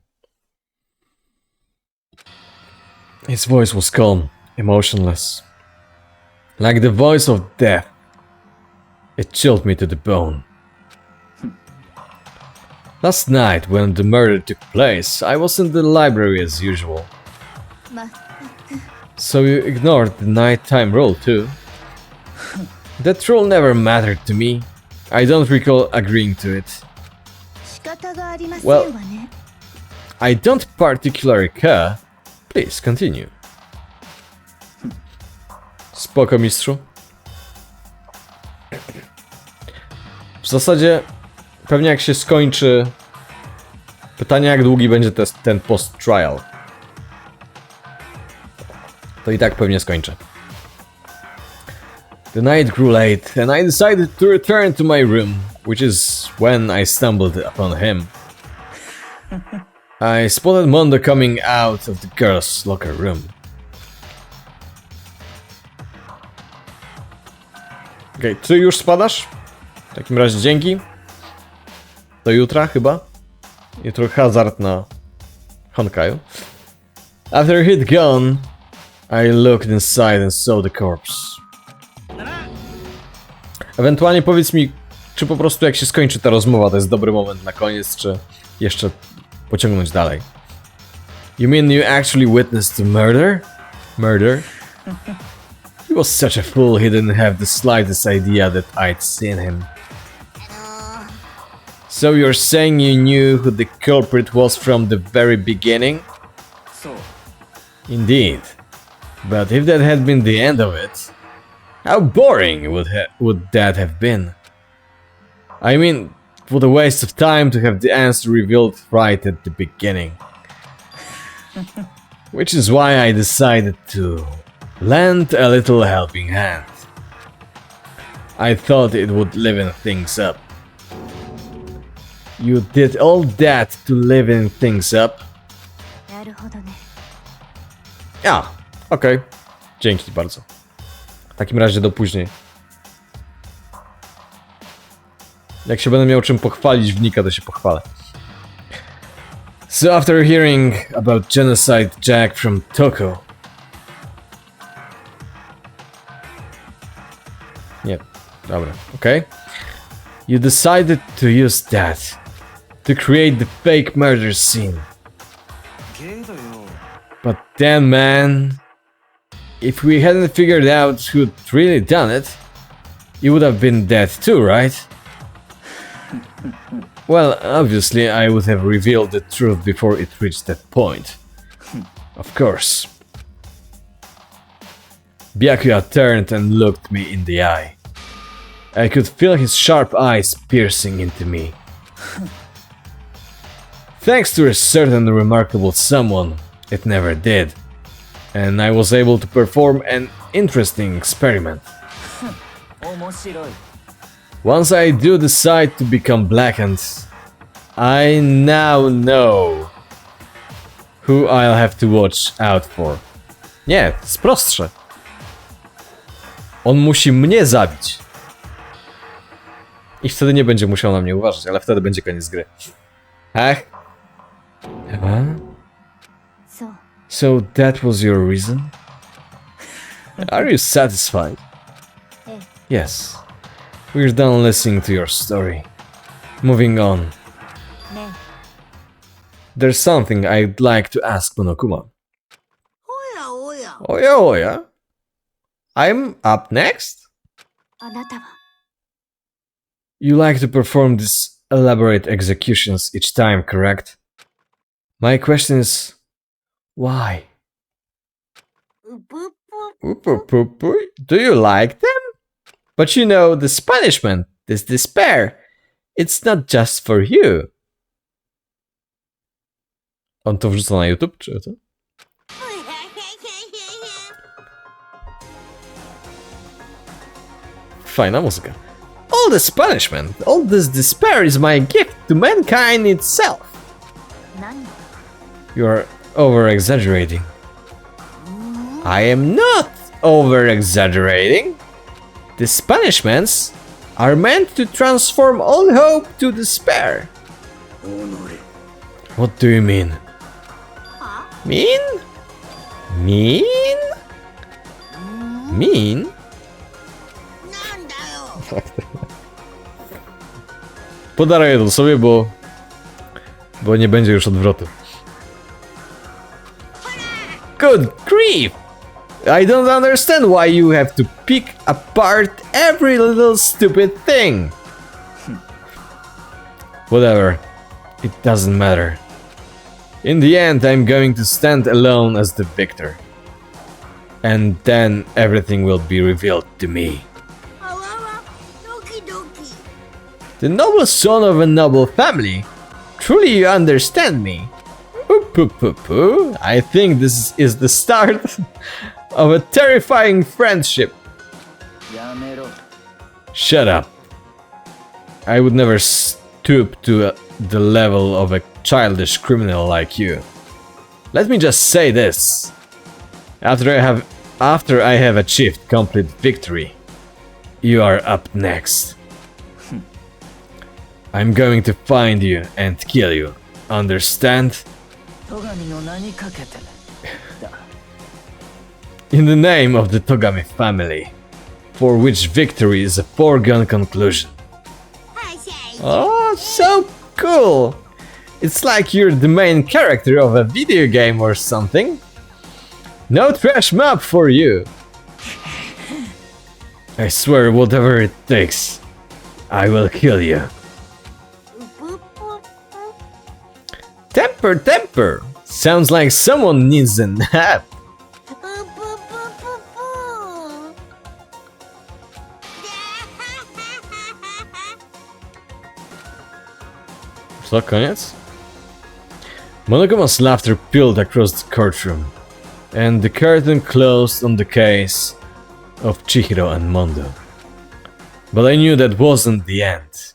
His voice was calm, emotionless, like the voice of death. It chilled me to the bone. Last night, when the murder took place, I was in the library as usual. ま So you ignored the nighttime rule too? That rule never mattered to me. I don't recall agreeing to it. 仕方がありません Well- わね I don't particularly care. Please continue. Spoko, mistrzu. W zasadzie, pewnie jak się skończy... Pytanie, jak długi będzie ten post-trial. To i tak pewnie skończę. The night grew late, and I decided to return to my room. which is when I stumbled upon him. I spotted Mondo coming out of the girls' locker room. Okej, ty już spadasz? W takim razie dzięki. Do jutra chyba. Jutro hazard na Honkaju. After he'd gone, I looked inside and saw the corpse. Ewentualnie powiedz mi, czy po prostu jak się skończy ta rozmowa, to jest dobry moment na koniec, czy jeszcze pociągnąć dalej. You mean you actually witnessed the murder? Murder? He was such a fool, he didn't have the slightest idea that I'd seen him. So you're saying you knew who the culprit was from the very beginning? So, Indeed. But if that had been the end of it, how boring would that have been? I mean, what a waste of time to have the answer revealed right at the beginning. Which is why I decided to lend a little helping hand. I thought it would liven things up. You did all that to liven things up? なるほどね。 Ja, okej. Dzięki bardzo. W takim razie do później. Jak się będę miał czym pochwalić w Nika, to się pochwalę. So after hearing about genocide Jack from Toko... Nie, dobra, okej. You decided to use that to create the fake murder scene. けどよ But then, man, if we hadn't figured out who'd really done it, you would have been dead too, right? Well, obviously, I would have revealed the truth before it reached that point. Of course. Byakuya turned and looked me in the eye. I could feel his sharp eyes piercing into me. Thanks to a certain remarkable someone, it never did. And I was able to perform an interesting experiment. 面白い。 Once I do decide to become blackened, I now know who I'll have to watch out for. Nie, to jest prostsze. On musi mnie zabić. I wtedy nie będzie musiał na mnie uważać, ale wtedy będzie koniec gry. Ach. Huh? そう。 So that was your reason? Are you satisfied? Yes. We're done listening to your story. Moving on. ね。 There's something I'd like to ask Monokuma. おやおや。 Oya oya. I'm up next? あなたは You like to perform these elaborate executions each time, correct? My question is, why? うぷぷ。 Ooh-poo-poo-poo. Do you like them? But you know, this punishment, this despair, it's not just for you. On to wrzuca na YouTube, czy co? Fajna muzyka. All this punishment, all this despair is my gift to mankind itself. 何 You are over-exaggerating. I am not over-exaggerating. These punishments are meant to transform all hope to despair. おのれ What do you mean? Mean? Mean? Mean? なんだよ。 Podaruję to sobie, bo nie będzie już odwrotu. Good grief! I don't understand why you have to pick apart every little stupid thing. Whatever. It doesn't matter. In the end, I'm going to stand alone as the victor. And then everything will be revealed to me. あわわ。ドキドキ。 The noble son of a noble family. Truly you understand me. Poo-poo-poo-poo. I think this is the start of a terrifying friendship. やめろ。 Shut up. I would never stoop to the level of a childish criminal like you. Let me just say this. After I have achieved complete victory, you are up next. I'm going to find you and kill you. Understand? 戸上の名にかけてだ。 In the name of the Togami family, for which victory is a foregone conclusion. はしゃい。 Oh, so cool! It's like you're the main character of a video game or something. No trash map for you. I swear, whatever it takes, I will kill you. ぷぷぷ。 Temper, temper! Sounds like someone needs a nap. ぷぷぷぷぷ。Co, koniec? Monogamous laughter peeled across the courtroom, and the curtain closed on the case of Chihiro and Mondo. But I knew that wasn't the end.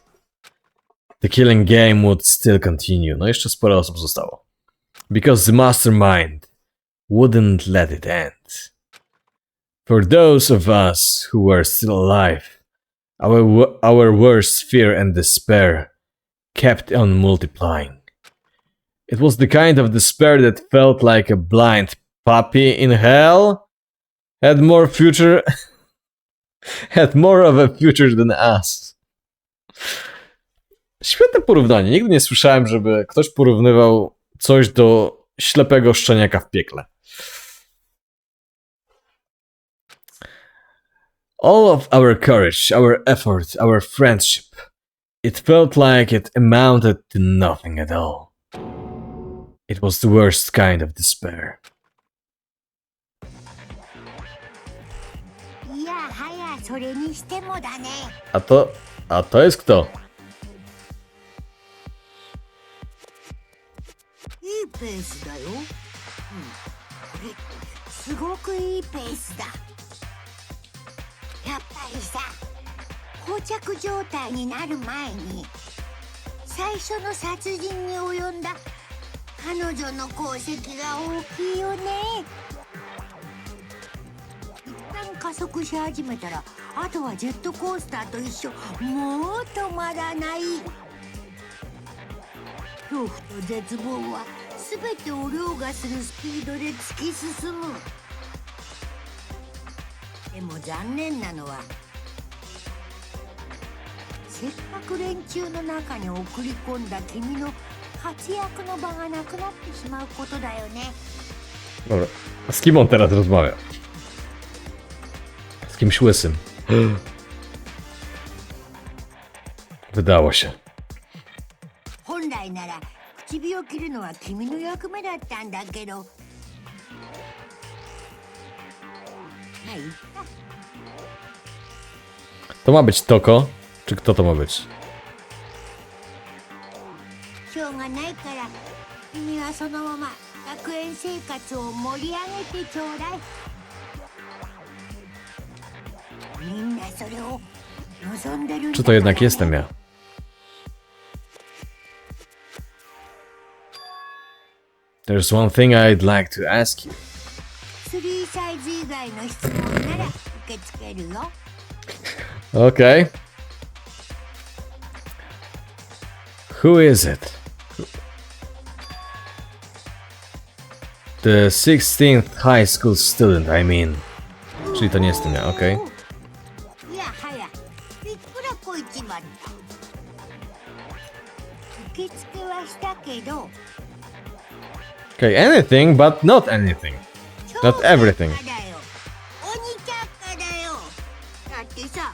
The killing game would still continue. No, jeszcze sporo osób zostało. Because the mastermind wouldn't let it end. For those of us who were still alive, our worst fear and despair kept on multiplying. It was the kind of despair that felt like a blind puppy in hell had more of a future than us. Świetne porównanie. Nigdy nie słyszałem, żeby ktoś porównywał coś do ślepego szczeniaka w piekle. All of our courage, our effort, our friendship, it felt like it amounted to nothing at all. It was the worst kind of despair. いやはやそれにしてもだね。A to jest kto? いいペースだよ。これすごくいいペースだ。やっぱりさ、膠着状態になる前に最初の殺人に及んだ彼女の功績が大きいよね。一旦加速し始めたら、あとはジェットコースターと一緒、もう止まらない。恐怖と絶望は全てを凌駕するスピードで突き進む。でも残念なのは、せっかく連中の中に送り込んだ君の活躍の場がなくなってしまうことだよね。 Dobra. Z kim on teraz rozmawia? Z kimś łysym. Wydało się. 本来なら唇を切るのは君の役目だったんだけど。まあいいか。 To ma być Toko? Czy kto to ma być? しょうがないから君はそのまま学園生活を盛り上げてちょうだい。みんなそれを望んでるんだ Czy から to jednak jestem ja? There's one thing I'd like to ask you. 3サイズ以外の質問なら受け付けるよ。 Okay. Who is it? The 16th high school student, I mean. Czyli to nie jestem ja, okej. いやはやいくらこいちまった。受付はしたけど。 Okay, anything but not anything. Not everything. だよ。鬼着火だよ。だってさ、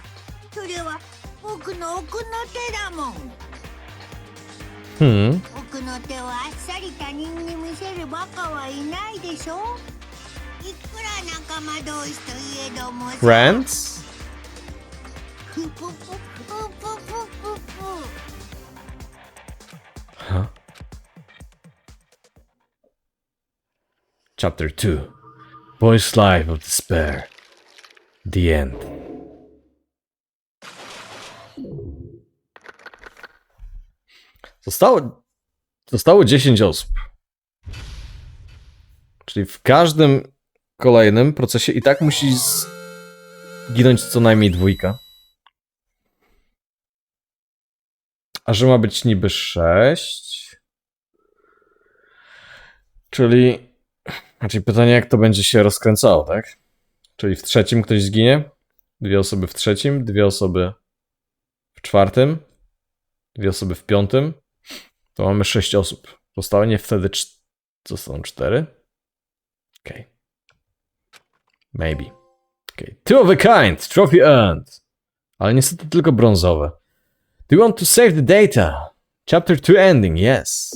それは僕の奥の手だもん。 奥の手をあっさり他人に見せるバカはいないでしょ。いくら仲間同士といえどもさ。 Friends? ふぷぷぷぷぷぷぷ。 Huh? Chapter 2. Boy's Life of Despair. The End. Zostało 10 osób. Czyli w każdym kolejnym procesie i tak musi zginąć co najmniej 2. A że ma być niby 6. Czyli pytanie, jak to będzie się rozkręcało, tak? Czyli w 3 ktoś zginie, 2 osoby w 3, 2 osoby w 4, 2 osoby w 5. To mamy 6 osób. Zostanie wtedy zostaną 4. Okej. Maybe. Okay. 2 of a kind. Trophy earned. Ale niestety tylko brązowe. Do you want to save the data? Chapter 2 ending, yes.